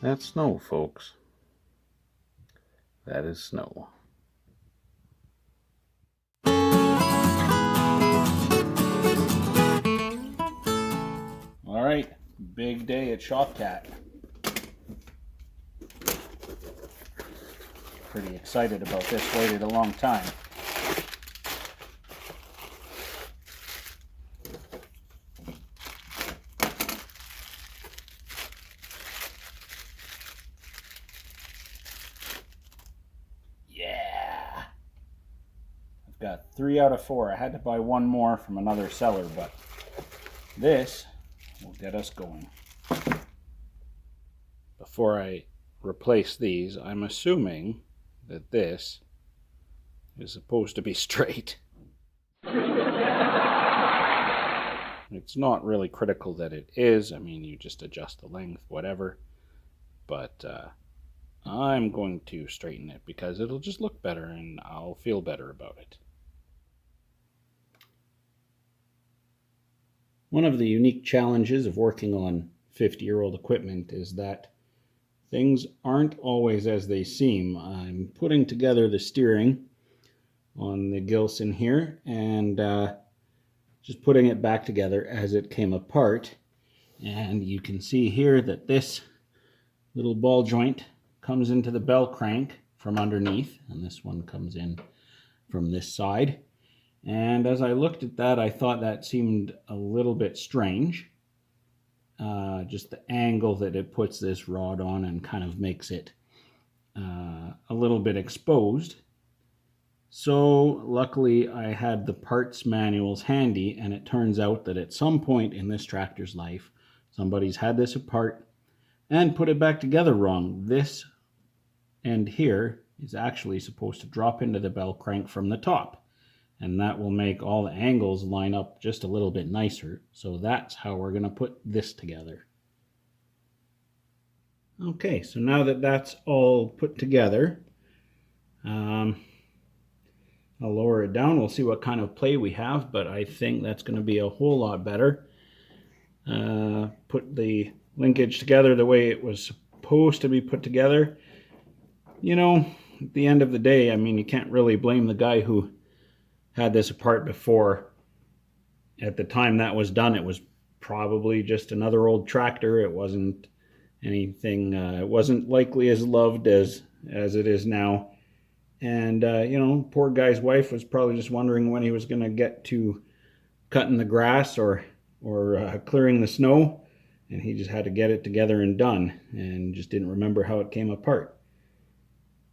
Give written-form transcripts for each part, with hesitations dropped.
That's snow, folks. That is snow. All right, big day at Shopcat. Pretty excited about this, waited a long time. Yeah! I've got 3 out of 4. I had to buy one more from another seller, but this will get us going. Before I replace these, I'm assuming that this is supposed to be straight. It's not really critical that it is. I mean, you just adjust the length, whatever. But I'm going to straighten it because it'll just look better and I'll feel better about it. One of the unique challenges of working on 50-year-old equipment is that things aren't always as they seem. I'm putting together the steering on the Gilson here and just putting it back together as it came apart. And you can see here that this little ball joint comes into the bell crank from underneath, and this one comes in from this side. And as I looked at that, I thought that seemed a little bit strange. Just the angle that it puts this rod on and kind of makes it a little bit exposed. So luckily I had the parts manuals handy, and it turns out that at some point in this tractor's life, somebody's had this apart and put it back together wrong. This end here is actually supposed to drop into the bell crank from the top, and that will make all the angles line up just a little bit nicer. So that's how we're going to put this together. Okay, so now that that's all put together, I'll lower it down. We'll see what kind of play we have, but I think that's going to be a whole lot better. Put the linkage together the way it was supposed to be put together. You know, at the end of the day, I mean, you can't really blame the guy who had this apart before. At the time that was done, it was probably just another old tractor. It wasn't anything, it wasn't likely as loved as it is now. And, you know, poor guy's wife was probably just wondering when he was going to get to cutting the grass or clearing the snow. And he just had to get it together and done, and just didn't remember how it came apart.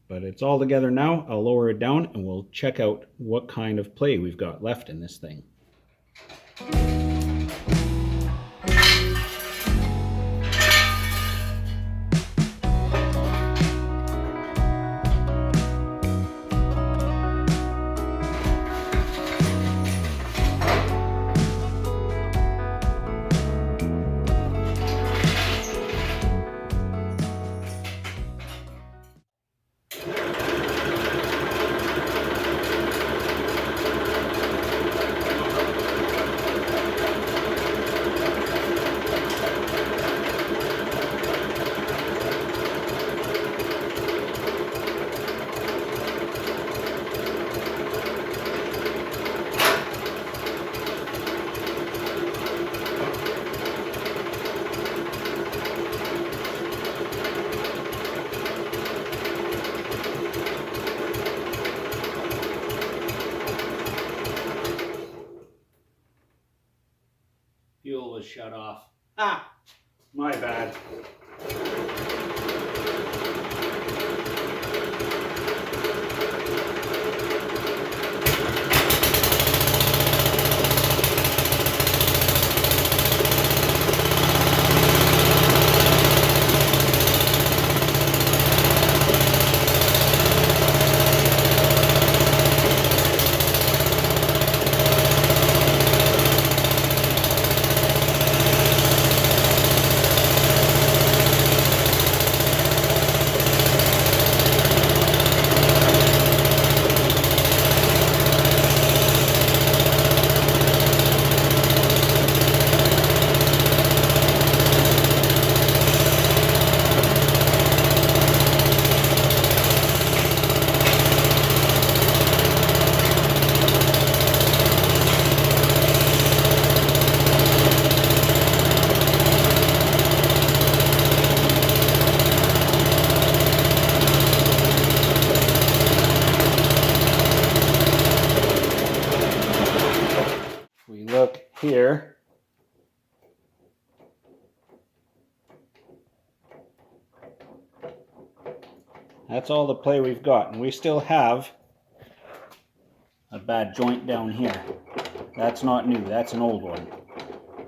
But it's all together now. I'll lower it down and we'll check out what kind of play we've got left in this thing. Fuel was shut off. Ah, my bad. here. That's all the play we've got, and we still have a bad joint down here. That's not new, that's an old one.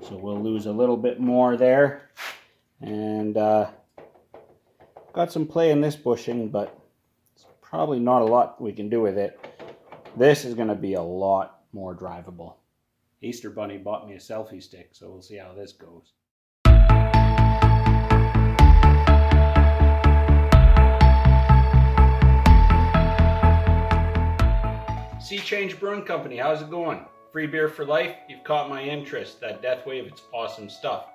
So we'll lose a little bit more there. And got some play in this bushing, but it's probably not a lot we can do with it. This is going to be a lot more drivable. Easter Bunny bought me a selfie stick, so we'll see how this goes. Sea Change Brewing Company, how's it going? Free beer for life? You've caught my interest. That Death Wave, it's awesome stuff.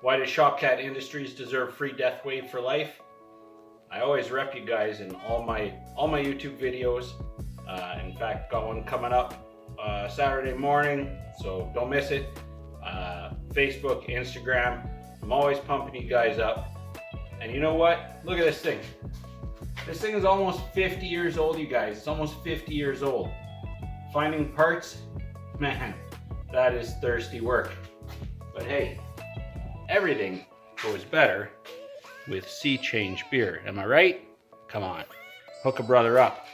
Why does Shopcat Industries deserve free Death Wave for life? I always rep you guys in all my YouTube videos. In fact, got one coming up Saturday morning, so don't miss it. Facebook, Instagram, I'm always pumping you guys up. And you know what? Look at this thing. This thing is almost 50 years old, you guys. It's almost 50 years old. Finding parts, man, that is thirsty work. But hey, everything goes better with Sea Change beer. Am I right? Come on, hook a brother up.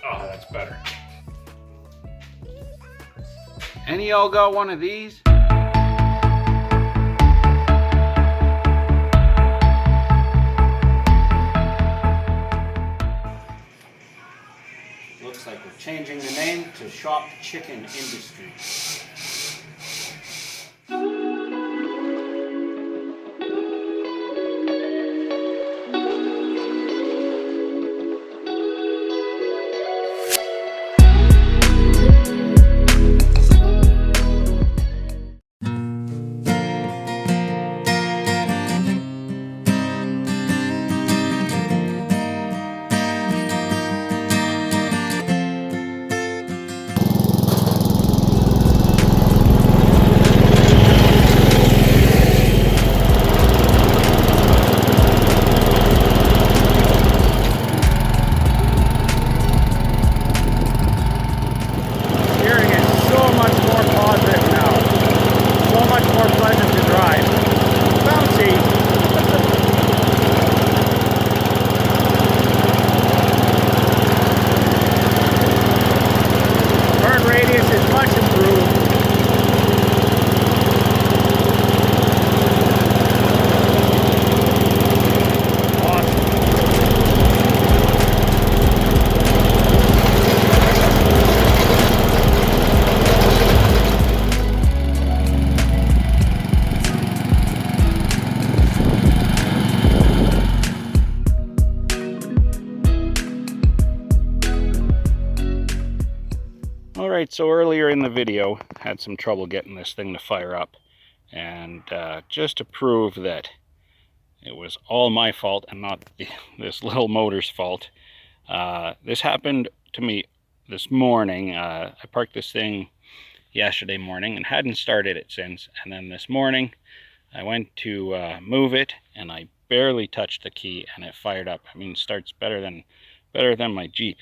Oh, that's better. Any y'all got one of these? Looks like we're changing the name to Shop Chicken Industries. Alright, so earlier in the video, had some trouble getting this thing to fire up. And just to prove that it was all my fault and not this little motor's fault, this happened to me this morning. I parked this thing yesterday morning and hadn't started it since. And then this morning, I went to move it and I barely touched the key and it fired up. I mean, it starts better than my Jeep.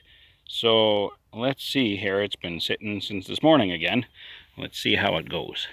So let's see here. It's been sitting since this morning again. Let's see how it goes.